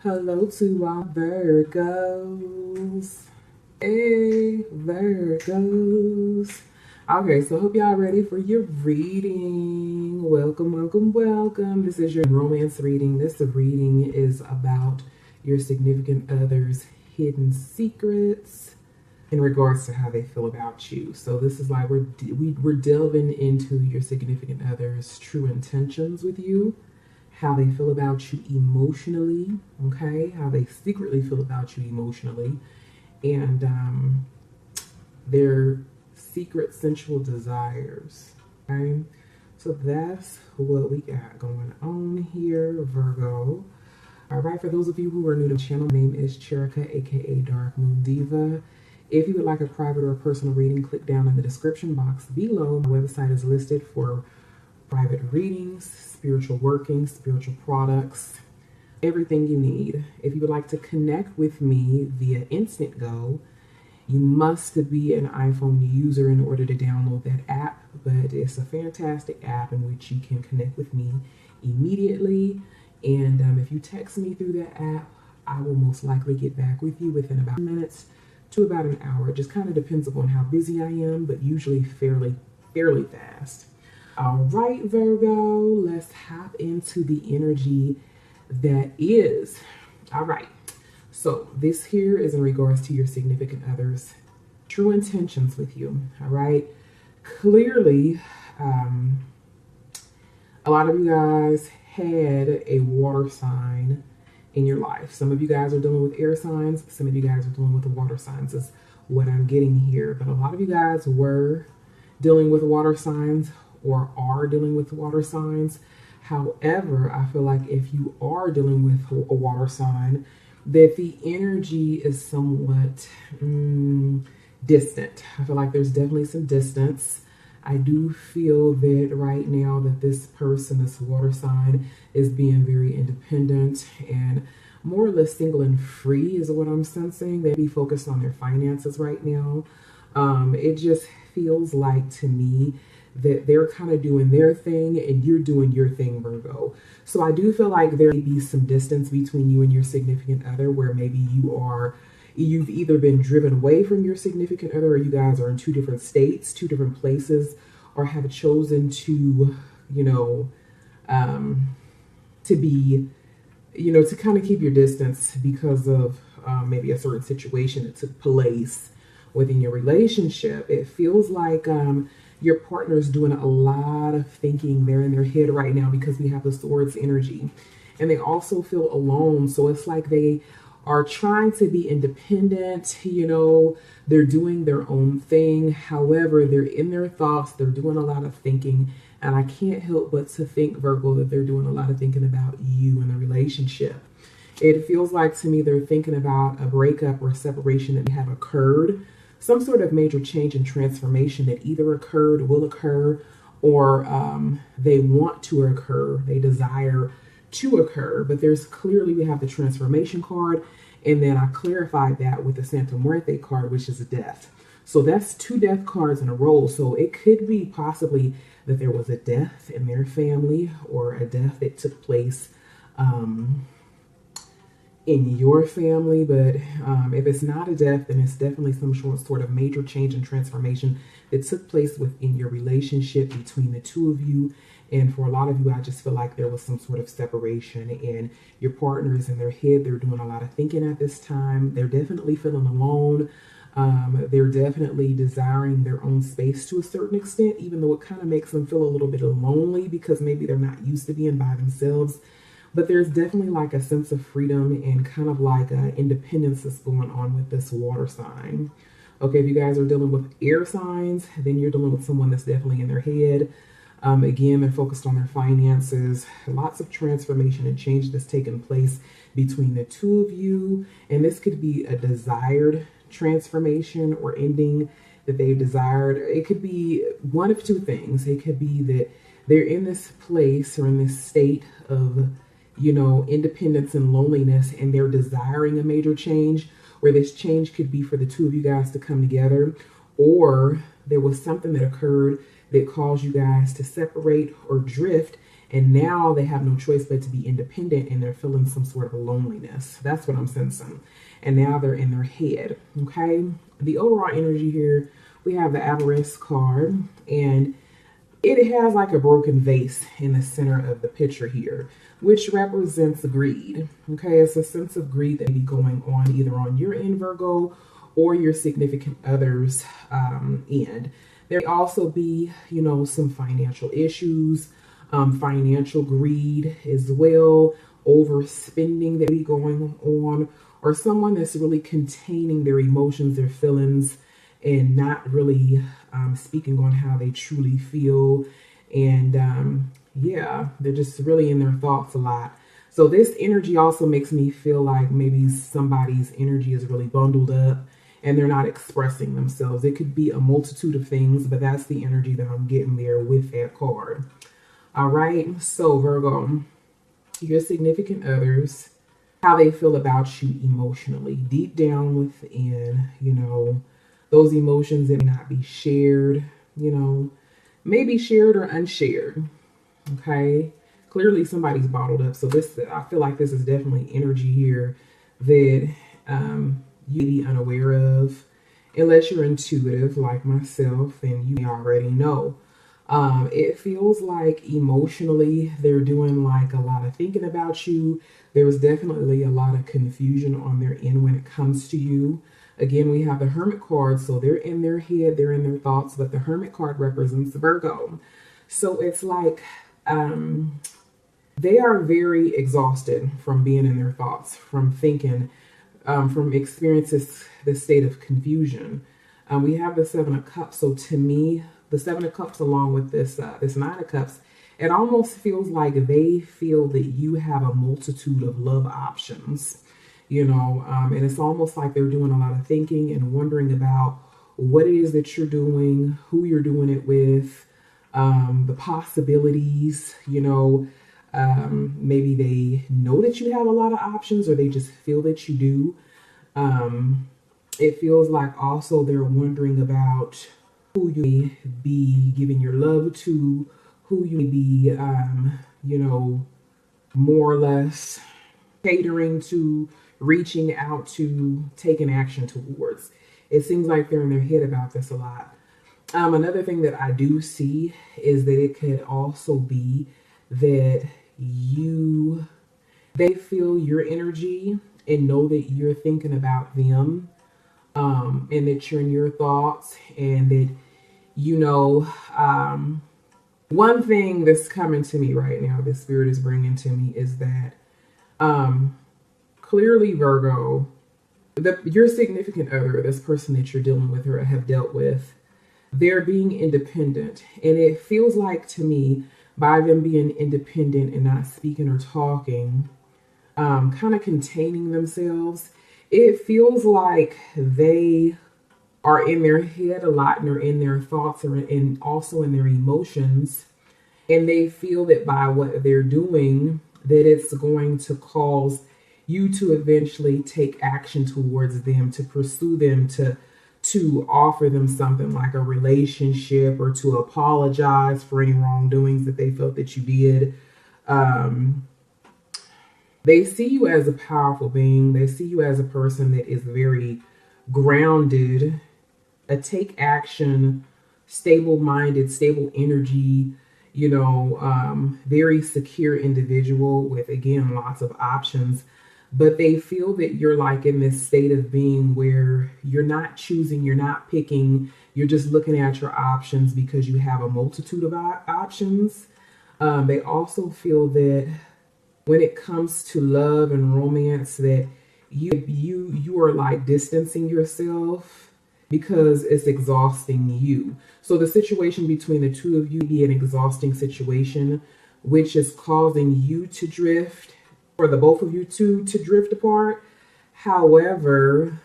Hello to our Virgos. Hey, Virgos. Okay, so I hope y'all ready for your reading. Welcome, welcome, welcome. This is your romance reading. This reading is about your significant other's hidden secrets in regards to how they feel about you. So this is like we're delving into your significant other's true intentions with you, how they feel about you emotionally, okay? How they secretly feel about you emotionally, and their secret sensual desires, okay? So that's what we got going on here, Virgo. All right, for those of you who are new to the channel, my name is Cherika, aka Dark Moon Diva. If you would like a private or a personal reading, click down in the description box below. My website is listed for private readings, spiritual working, spiritual products, everything you need. If you would like to connect with me via Instant Go, you must be an iPhone user in order to download that app, but it's a fantastic app in which you can connect with me immediately. And if you text me through that app, I will most likely get back with you within about minutes to about an hour. It just kind of depends upon how busy I am, but usually fairly fast. All right, Virgo, let's hop into the energy that is. All right, so this here is in regards to your significant other's true intentions with you. All right, clearly, a lot of you guys had a water sign in your life. Some of you guys are dealing with air signs. Some of you guys are dealing with the water signs is what I'm getting here. But a lot of you guys were dealing with water signs or are dealing with water signs. However, I feel like if you are dealing with a water sign, that the energy is somewhat distant. I feel like there's definitely some distance. I do feel that right now that this person, this water sign, is being very independent and more or less single and free is what I'm sensing. They be focused on their finances right now. It just feels like to me that they're kind of doing their thing and you're doing your thing, Virgo. So I do feel like there may be some distance between you and your significant other where maybe you've either been driven away from your significant other or you guys are in two different states, two different places, or have chosen to, to be, to kind of keep your distance because of maybe a certain situation that took place within your relationship. It feels like your partner's doing a lot of thinking. They're in their head right now because we have the swords energy, and they also feel alone. So it's like they are trying to be independent, they're doing their own thing. However, they're in their thoughts, they're doing a lot of thinking, and I can't help but to think, Virgo, that they're doing a lot of thinking about you and the relationship. It feels like to me they're thinking about a breakup or separation that may have occurred, some sort of major change and transformation that either occurred, will occur, or they want to occur, they desire to occur. But there's clearly, we have the transformation card, and then I clarified that with the Santa Muerte card, which is a death. So that's two death cards in a row. So it could be possibly that there was a death in their family or a death that took place in your family. But if it's not a death, then it's definitely some sort of major change and transformation that took place within your relationship between the two of you. And for a lot of you, I just feel like there was some sort of separation, and your partner is in their head. They're doing a lot of thinking at this time. They're definitely feeling alone. They're definitely desiring their own space to a certain extent, even though it kind of makes them feel a little bit lonely because maybe they're not used to being by themselves. But there's definitely like a sense of freedom and kind of like independence that's going on with this water sign. Okay, if you guys are dealing with air signs, then you're dealing with someone that's definitely in their head. Again, they're focused on their finances. Lots of transformation and change that's taken place between the two of you. And this could be a desired transformation or ending that they've desired. It could be one of two things. It could be that they're in this place or in this state of, independence and loneliness, and they're desiring a major change, where this change could be for the two of you guys to come together, or there was something that occurred that caused you guys to separate or drift, And now they have no choice but to be independent, and they're feeling some sort of loneliness. That's what I'm sensing. And now they're in their head. Okay. The overall energy here, we have the Avarice card, and it has like a broken vase in the center of the picture here, which represents greed. Okay, it's a sense of greed that may be going on either on your end, Virgo, or your significant other's end. There may also be, some financial issues, financial greed as well, overspending that may be going on, or someone that's really containing their emotions, their feelings, and not really speaking on how they truly feel. And yeah, they're just really in their thoughts a lot. So this energy also makes me feel like maybe somebody's energy is really bundled up and they're not expressing themselves. It could be a multitude of things, but that's the energy that I'm getting there with that card. All right, so Virgo, your significant others, how they feel about you emotionally, deep down within, those emotions that may not be shared, maybe shared or unshared. Okay. Clearly somebody's bottled up. So I feel like this is definitely energy here that you may be unaware of, unless you're intuitive like myself, and you may already know. It feels like emotionally they're doing like a lot of thinking about you. There was definitely a lot of confusion on their end when it comes to you. Again, we have the Hermit card, so they're in their head, they're in their thoughts, but the Hermit card represents Virgo. So it's like they are very exhausted from being in their thoughts, from thinking, from experiences the state of confusion. We have the Seven of Cups. So to me, the Seven of Cups along with this Nine of Cups, it almost feels like they feel that you have a multitude of love options, and it's almost like they're doing a lot of thinking and wondering about what it is that you're doing, who you're doing it with, the possibilities, maybe they know that you have a lot of options, or they just feel that you do. It feels like also they're wondering about who you may be giving your love to, who you may be, more or less catering to, reaching out to, taking action towards. It seems like they're in their head about this a lot. Another thing that I do see is that it could also be that they feel your energy and know that you're thinking about them, and that you're in your thoughts, and that, one thing that's coming to me right now, the spirit is bringing to me, is that clearly Virgo, your significant other, this person that you're dealing with or have dealt with, they're being independent. And it feels like to me, by them being independent and not speaking or talking, kind of containing themselves, it feels like they are in their head a lot, and are in their thoughts, and also in their emotions. And they feel that by what they're doing, that it's going to cause you to eventually take action towards them, to pursue them, to offer them something like a relationship, or to apologize for any wrongdoings that they felt that you did. They see you as a powerful being. They see you as a person that is very grounded, a take action, stable minded, stable energy, very secure individual with, again, lots of options. But they feel that you're like in this state of being where you're not choosing, you're not picking, you're just looking at your options because you have a multitude of options. They also feel that when it comes to love and romance, that you are like distancing yourself because it's exhausting you. So the situation between the two of you be an exhausting situation, which is causing you to drift, for the both of you to drift apart. However,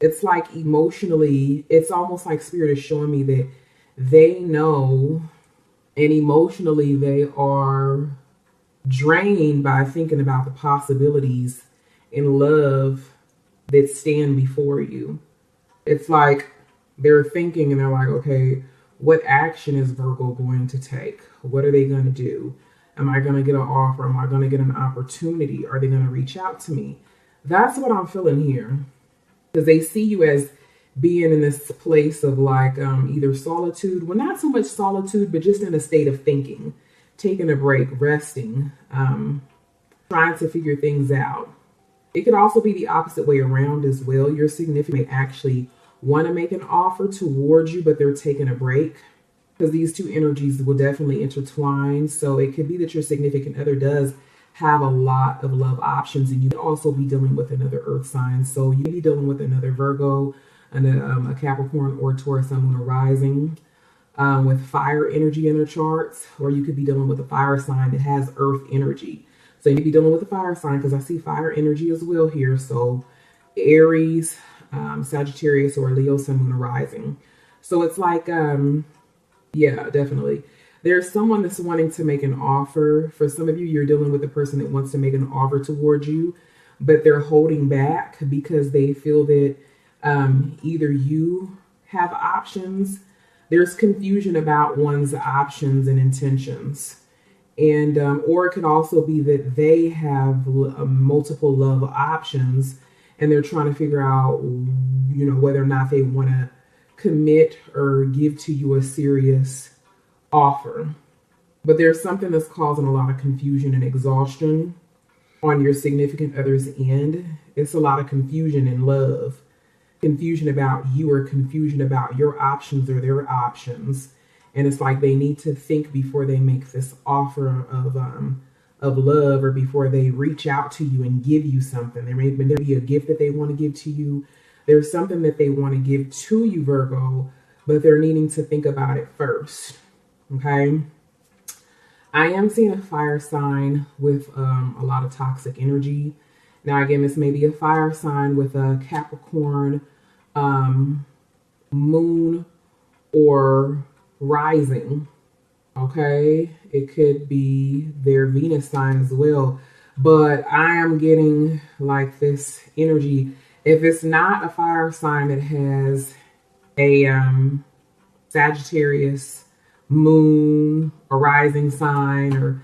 it's like emotionally, it's almost like spirit is showing me that they know, and emotionally they are drained by thinking about the possibilities in love that stand before you. It's like they're thinking and they're like, okay, What action is Virgo going to take? What are they going to do? Am I going to get an offer? Am I going to get an opportunity? Are they going to reach out to me? That's what I'm feeling here. Because they see you as being in this place of like either solitude, well, not so much solitude, but just in a state of thinking, taking a break, resting, trying to figure things out. It could also be the opposite way around as well. Your significant may actually want to make an offer towards you, but they're taking a break, because these two energies will definitely intertwine. So it could be that your significant other does have a lot of love options, and you could also be dealing with another earth sign. So you may be dealing with another Virgo, and a Capricorn or Taurus sun, moon, or rising with fire energy in their charts, or you could be dealing with a fire sign that has earth energy. So you'd be dealing with a fire sign, because I see fire energy as well here. So Aries, Sagittarius, or Leo, sun, moon, or rising. So it's like, yeah, definitely. There's someone that's wanting to make an offer. For some of you, you're dealing with a person that wants to make an offer towards you, but they're holding back because they feel that either you have options. There's confusion about one's options and intentions. And or it could also be that they have multiple love options, and they're trying to figure out, whether or not they want to commit or give to you a serious offer. But there's something that's causing a lot of confusion and exhaustion on your significant other's end. It's a lot of confusion in love, confusion about you, or confusion about your options or their options. And it's like they need to think before they make this offer of love, or before they reach out to you and give you something. There may be a gift that they want to give to you. There's something that they want to give to you, Virgo, but they're needing to think about it first. Okay. I am seeing a fire sign with a lot of toxic energy. Now, again, this may be a fire sign with a Capricorn moon or rising. Okay. It could be their Venus sign as well. But I am getting like this energy. If it's not a fire sign that has a Sagittarius moon or rising sign, or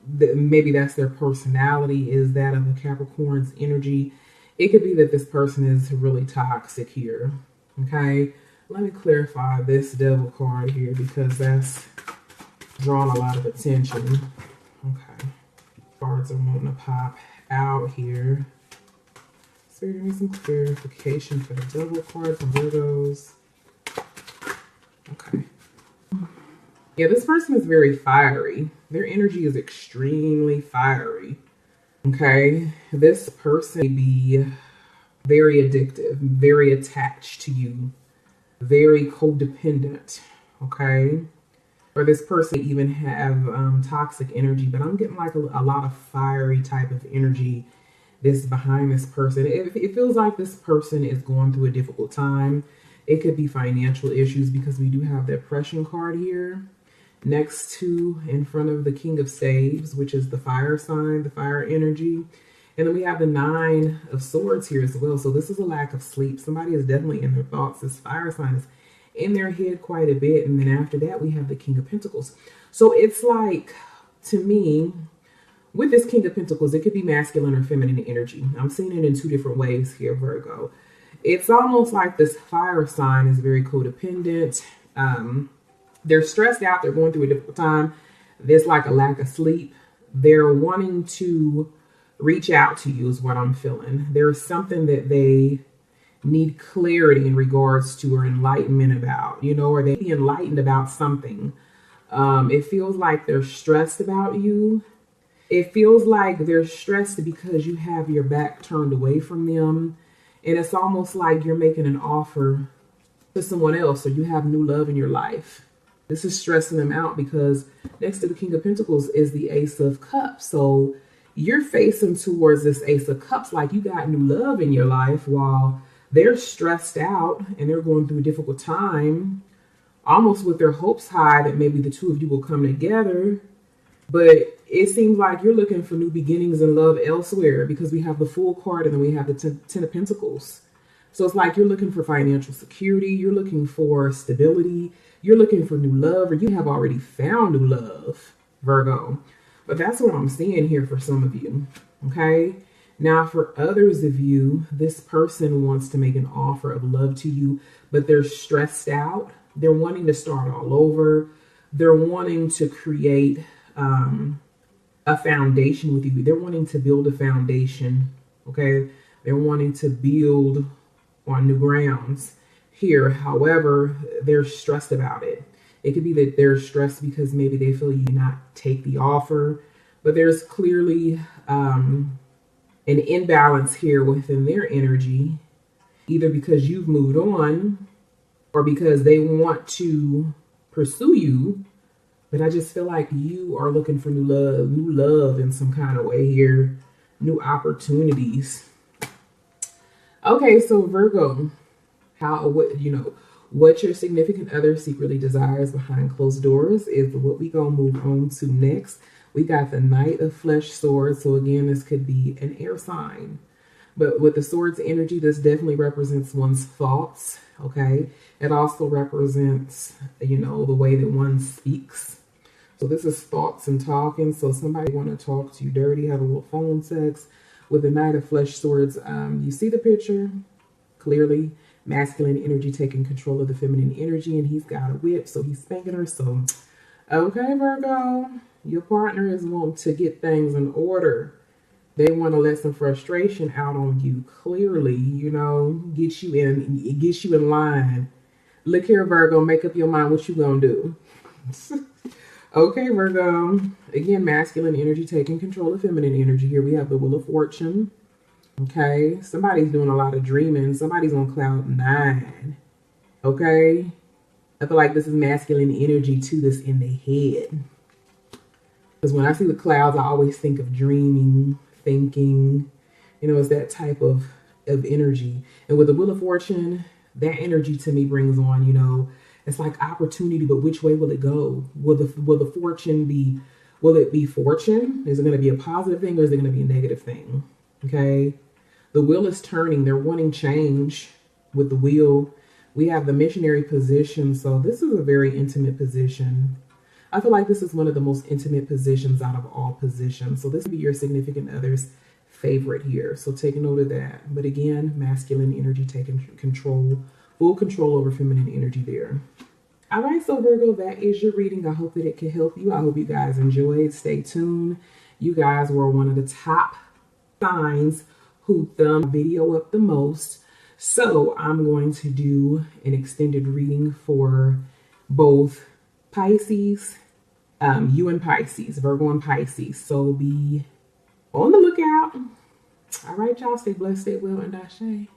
maybe that's their personality, is that of a Capricorn's energy, it could be that this person is really toxic here. Okay, let me clarify this devil card here, because that's drawn a lot of attention. Okay, cards are wanting to pop out here. So give me some clarification for the devil card from Virgos. Okay. Yeah, this person is very fiery. Their energy is extremely fiery. Okay. This person may be very addictive, very attached to you, very codependent. Okay. Or this person may even have toxic energy, but I'm getting like a lot of fiery type of energy that's behind this person. It feels like this person is going through a difficult time. It could be financial issues, because we do have the Oppression card here next to, in front of the King of Staves, which is the fire sign, the fire energy. And then we have the Nine of Swords here as well. So this is a lack of sleep. Somebody is definitely in their thoughts. This fire sign is in their head quite a bit. And then after that, we have the King of Pentacles. So it's like, to me, with this King of Pentacles, it could be masculine or feminine energy. I'm seeing it in two different ways here, Virgo. It's almost like this fire sign is very codependent. They're stressed out. They're going through a difficult time. There's like a lack of sleep. They're wanting to reach out to you is what I'm feeling. There's something that they need clarity in regards to, or enlightenment about, or they be enlightened about something. It feels like they're stressed about you. It feels like they're stressed because you have your back turned away from them. And it's almost like you're making an offer to someone else, or you have new love in your life. This is stressing them out, because next to the King of Pentacles is the Ace of Cups. So you're facing towards this Ace of Cups like you got new love in your life, while they're stressed out and they're going through a difficult time, almost with their hopes high that maybe the two of you will come together. But it seems like you're looking for new beginnings and love elsewhere, because we have the Fool card and then we have the Ten of Pentacles. So it's like you're looking for financial security, you're looking for stability, you're looking for new love, or you have already found new love, Virgo. But that's what I'm seeing here for some of you, okay? Now, for others of you, this person wants to make an offer of love to you, but they're stressed out. They're wanting to start all over. They're wanting to create a foundation with you. They're wanting to build a foundation, okay? They're wanting to build on new grounds here. However, they're stressed about it. It could be that they're stressed because maybe they feel you not take the offer, but there's clearly an imbalance here within their energy, either because you've moved on or because they want to pursue you. But I just feel like you are looking for new love in some kind of way here, new opportunities. Okay, so Virgo, what your significant other secretly desires behind closed doors is what we gonna move on to next. We got the Knight of Flesh Swords. So again, this could be an air sign. But with the Swords energy, this definitely represents one's thoughts, okay? It also represents, the way that one speaks. So this is thoughts and talking. So somebody want to talk to you dirty, have a little phone sex. With the Knight of Flesh Swords, you see the picture? Clearly, masculine energy taking control of the feminine energy, and he's got a whip, so he's spanking her. So, okay, Virgo, your partner is wanting to get things in order. They want to let some frustration out on you. Clearly, get you in line. Look here, Virgo, make up your mind what you gonna do. Okay, Virgo. Again, masculine energy taking control of feminine energy. Here we have the Wheel of Fortune. Okay, somebody's doing a lot of dreaming. Somebody's on cloud 9. Okay, I feel like this is masculine energy to this in the head. Because when I see the clouds, I always think of dreaming, thinking. It's that type of energy. And with the Wheel of Fortune, that energy to me brings on, it's like opportunity, but which way will it go? Will the fortune be, will it be fortune? Is it going to be a positive thing or is it going to be a negative thing? Okay. The wheel is turning. They're wanting change with the wheel. We have the missionary position. So this is a very intimate position. I feel like this is one of the most intimate positions out of all positions. So this would be your significant other's favorite here. So take note of that. But again, masculine energy taking control, full control over feminine energy there. All right, so Virgo, that is your reading. I hope that it can help you. I hope you guys enjoyed. Stay tuned. You guys were one of the top signs who thumbed the video up the most. So I'm going to do an extended reading for both Pisces, you and Pisces, Virgo and Pisces. So be on the lookout. All right, y'all, stay blessed, stay well, and ashe.